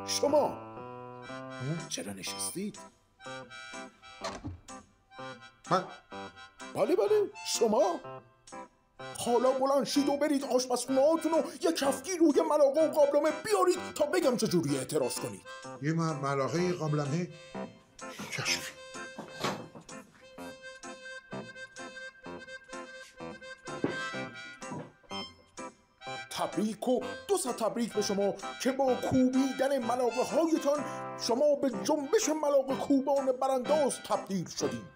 شما چرا نشستید؟ من بله شما حالا بلند شید و برید آشپزخونه هاتون و یه کفگیر روی ملاقه و قابلمه بیارید تا بگم چجوری اعتراض کنید. یه ملاقه یه قابلمه چشم. تبریک و 200 تبریک به شما که با کوبیدن ملاقه هایتان شما به جنبش ملاقه کوبان برانداز تبدیل شدید.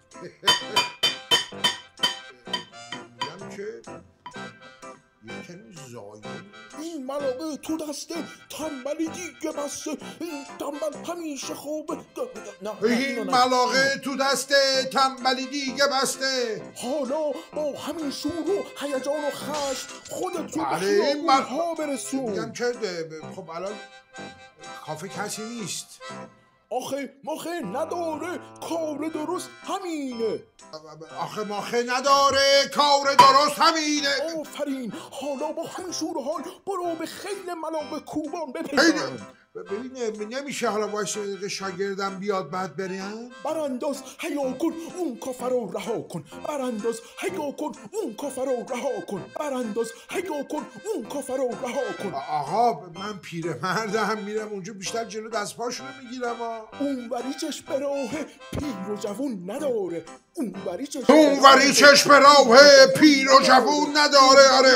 میگم که یه کمی زایم. این ملاقه تو دسته تنبلی دیگه بسته. این تنبل همیشه خوبه. این ملاقه تو دسته تنبلی دیگه بسته. حالا با همین شور و هیجان و خشم خودت رو به بله این خیابون‌ها برسون. میگم که خب الان کافه کسی نیست. آخه مخه نداره کار درست همینه. آخه مخه نداره کار درست همینه. آفرین. حالا با همین شور و حال برو به خیل ملاقه کوبان بپیوند. ببین نمیشه حالا واسه شاگردم بیاد بعد بریم؟ برانداز حیا کن اون کافر رو رها کن. برانداز حیا کن اون کافر رو رها کن. برانداز حیا کن اون کافر رو رها کن. آقا من پیرمردم میرم اونجا بیشتر جلو دست پاشونو میگیرم. اون وری چشم به راه پیر و جوون نداره. اون وری چشم به راه پیر و جوون نداره. آره